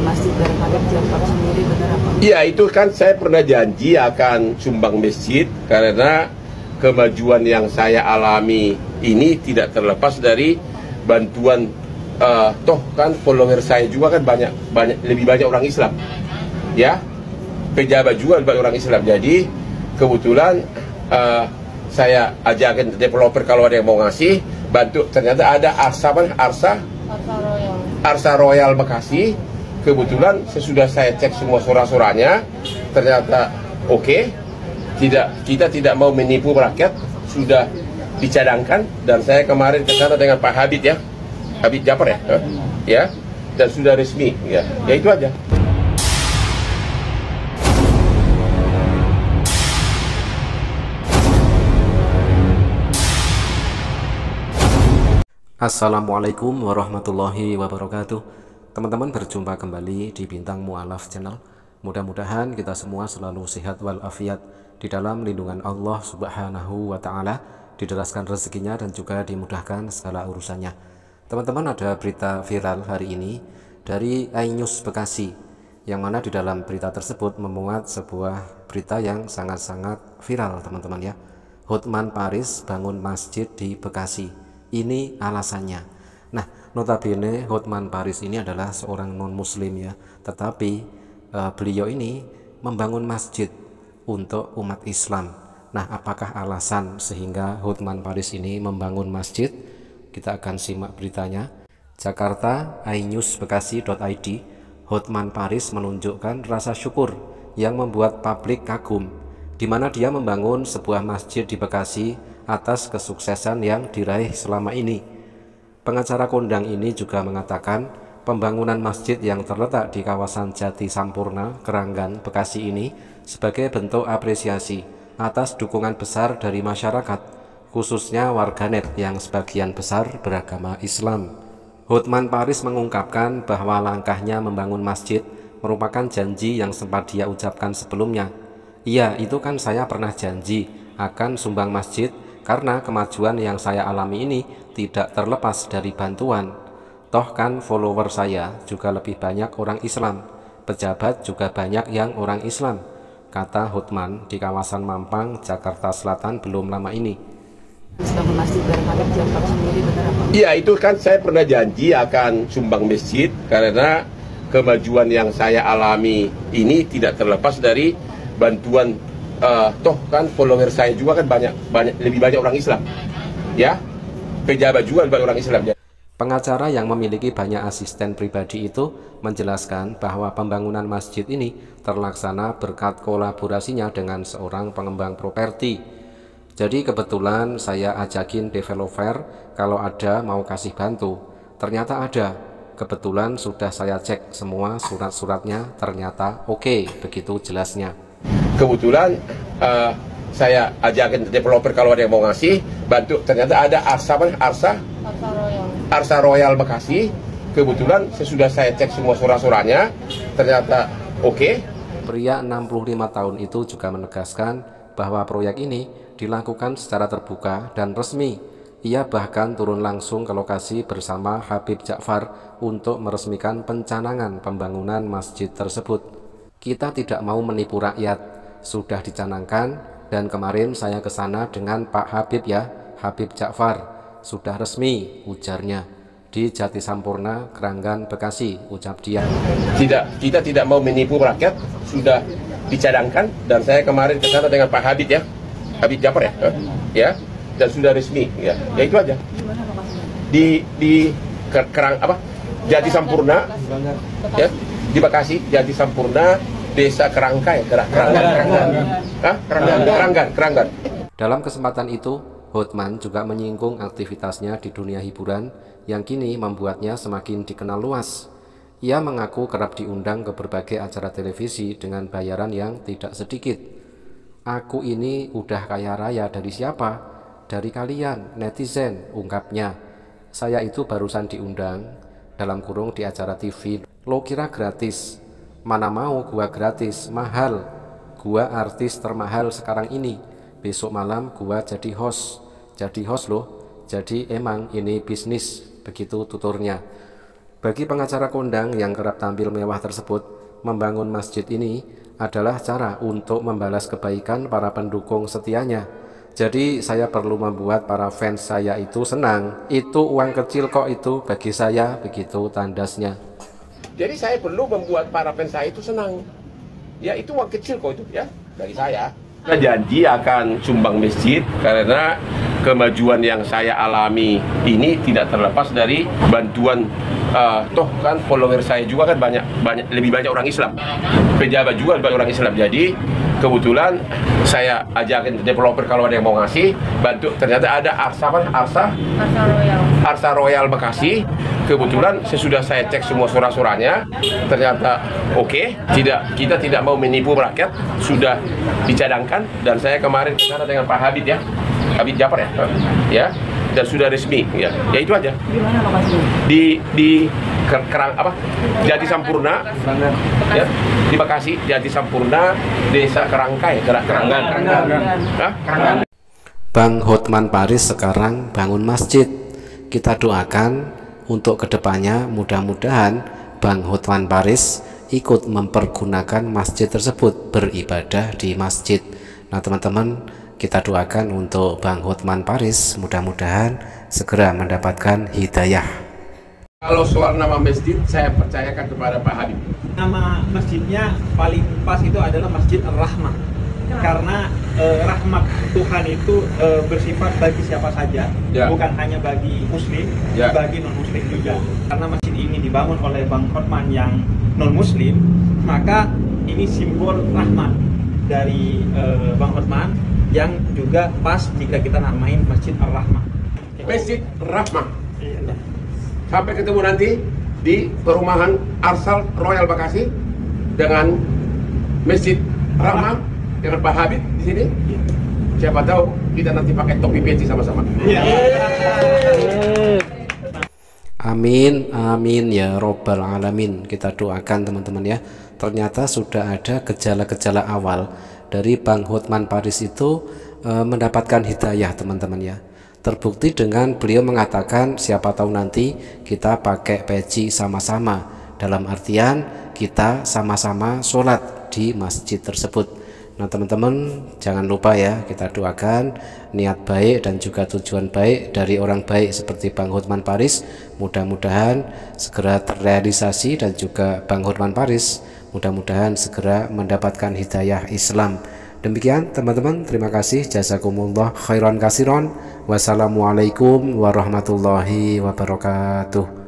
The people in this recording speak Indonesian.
masjid dari Habib Ja'far sendiri, benar apa? Iya, itu kan saya pernah janji akan sumbang masjid karena kemajuan yang saya alami ini tidak terlepas dari bantuan. Toh kan follower saya juga kan lebih banyak orang Islam, ya, pejabat juga banyak orang Islam. Jadi kebetulan saya ajakin developer kalau ada yang mau ngasih bantu. Ternyata ada Arsa Royal Bekasi. Kebetulan sesudah saya cek semua surat-suratnya, ternyata oke. Kita tidak mau menipu rakyat, sudah dicadangkan. Dan saya kemarin ke sana dengan Pak Habib, ya, Habib Ja'far, ya, dan sudah resmi, ya itu aja. Assalamualaikum warahmatullahi wabarakatuh. Teman-teman, berjumpa kembali di Bintang Mu'alaf Channel. Mudah-mudahan kita semua selalu sehat walafiat di dalam lindungan Allah Subhanahu wa Ta'ala, dideraskan rezekinya dan juga dimudahkan segala urusannya. Teman-teman, ada berita viral hari ini dari iNews Bekasi, yang mana di dalam berita tersebut memuat sebuah berita yang sangat-sangat viral, teman-teman, ya. Hotman Paris bangun masjid di Bekasi. Ini alasannya. Nah, notabene Hotman Paris ini adalah seorang non-muslim, ya, tetapi beliau ini membangun masjid untuk umat Islam. Nah, apakah alasan sehingga Hotman Paris ini membangun masjid? Kita akan simak beritanya. Jakarta, iNewsBekasi.id. Hotman Paris menunjukkan rasa syukur yang membuat publik kagum, di mana dia membangun sebuah masjid di Bekasi atas kesuksesan yang diraih selama ini. Pengacara kondang ini juga mengatakan pembangunan masjid yang terletak di kawasan Jati Sampurna, Keranggan, Bekasi ini sebagai bentuk apresiasi atas dukungan besar dari masyarakat, khususnya warganet yang sebagian besar beragama Islam. Hotman Paris mengungkapkan bahwa langkahnya membangun masjid merupakan janji yang sempat dia ucapkan sebelumnya. Iya, itu kan saya pernah janji akan sumbang masjid karena kemajuan yang saya alami ini tidak terlepas dari bantuan. Toh kan follower saya juga lebih banyak orang Islam, pejabat juga banyak yang orang Islam, kata Hotman di kawasan Mampang, Jakarta Selatan belum lama ini. Masjid dari Habib Ja'far sendiri, benar apa? Iya, itu kan saya pernah janji akan sumbang masjid karena kemajuan yang saya alami ini tidak terlepas dari bantuan. Toh kan follower saya juga kan lebih banyak orang Islam, ya, pejabat juga banyak orang Islam. Pengacara yang memiliki banyak asisten pribadi itu menjelaskan bahwa pembangunan masjid ini terlaksana berkat kolaborasinya dengan seorang pengembang properti. Jadi kebetulan saya ajakin developer kalau ada mau kasih bantu. Ternyata ada. Kebetulan sudah saya cek semua surat-suratnya, ternyata oke, begitu jelasnya. Kebetulan saya ajakin developer kalau ada yang mau ngasih bantu. Ternyata ada Arsa Royal Bekasi. Kebetulan sesudah saya cek semua surat-suratnya, ternyata oke. Pria 65 tahun itu juga menegaskan bahwa proyek ini dilakukan secara terbuka dan resmi. Ia bahkan turun langsung ke lokasi bersama Habib Ja'far untuk meresmikan pencanangan pembangunan masjid tersebut. Kita tidak mau menipu rakyat, sudah dicanangkan, dan kemarin saya ke sana dengan Pak Habib, ya, Habib Ja'far, sudah resmi, ujarnya. Di Jati Sampurna, Keranggan, Bekasi, ucap dia. Kita tidak mau menipu rakyat, sudah dicadangkan, dan saya kemarin ke sana dengan Pak Habib, ya, Habib Ja'far, ya, dan sudah resmi, ya itu aja. Di Jati Sampurna, ya, di Bekasi, Jati Sampurna, Desa Kerangkai, Keranggan. Dalam kesempatan itu, Hotman juga menyinggung aktivitasnya di dunia hiburan yang kini membuatnya semakin dikenal luas. Ia mengaku kerap diundang ke berbagai acara televisi dengan bayaran yang tidak sedikit. Aku ini udah kaya raya dari siapa? Dari kalian, netizen, ungkapnya. Saya itu barusan diundang, dalam kurung di acara TV. Lo kira gratis? Mana mau gua gratis, mahal. Gua artis termahal sekarang ini. Besok malam gua jadi host loh. Jadi emang ini bisnis, begitu tuturnya. Bagi pengacara kondang yang kerap tampil mewah tersebut, membangun masjid ini adalah cara untuk membalas kebaikan para pendukung setianya. Jadi saya perlu membuat para fans saya itu senang. Itu uang kecil kok itu bagi saya, begitu tandasnya. Jadi saya perlu membuat para fans saya itu senang. Ya itu uang kecil kok itu ya dari saya. Saya janji akan sumbang masjid karena kemajuan yang saya alami ini tidak terlepas dari bantuan toh kan follower saya juga kan lebih banyak orang Islam, pejabat juga banyak orang Islam. Jadi kebetulan saya ajakin developer kalau ada yang mau ngasih bantu. Ternyata ada Arsa Royal Bekasi. Kebetulan saya cek semua surat-suratnya, ternyata oke. Kita tidak mau menipu rakyat, sudah dicadangkan. Dan saya kemarin ke sana dengan Pak Habib ya, Habib Jafar ya, dan sudah resmi ya itu aja. Di mana lokasinya? Di Jati Sampurna ya, di Bekasi, Jati Sampurna, Desa Kerangkai, Keranggan. Bang Hotman Paris sekarang bangun masjid. Kita doakan untuk kedepannya mudah-mudahan Bang Hotman Paris ikut mempergunakan masjid tersebut, beribadah di masjid. Nah teman-teman, kita doakan untuk Bang Hotman Paris mudah-mudahan segera mendapatkan hidayah. Kalau soal nama masjid, saya percayakan kepada Pak Habib. Nama masjidnya paling pas itu adalah Masjid Ar-Rahmah. Karena rahmat Tuhan itu bersifat bagi siapa saja, bukan hanya bagi muslim, bagi non muslim juga. Karena masjid ini dibangun oleh Bang Hotman yang non muslim, maka ini simbol rahmat dari Bang Hotman yang juga pas jika kita namain Masjid Ar-Rahmah. Masjid Rahmah. Sampai ketemu nanti di perumahan Arsal Royal Bekasi dengan Masjid Rahmah dengan Pak Habib di sini. Siapa tahu kita nanti pakai topi peci sama-sama. Amin, amin ya robbal alamin. Kita doakan teman-teman ya. Ternyata sudah ada gejala-gejala awal dari Bang Hotman Paris itu mendapatkan hidayah teman-teman ya. Terbukti dengan beliau mengatakan siapa tahu nanti kita pakai peci sama-sama, dalam artian kita sama-sama sholat di masjid tersebut. Nah teman-teman jangan lupa ya, kita doakan niat baik dan juga tujuan baik dari orang baik seperti Bang Hotman Paris mudah-mudahan segera terrealisasi, dan juga Bang Hotman Paris mudah-mudahan segera mendapatkan hidayah Islam. Demikian teman-teman, terima kasih, jazakumullah khairan kasiron. Wassalamualaikum warahmatullahi wabarakatuh.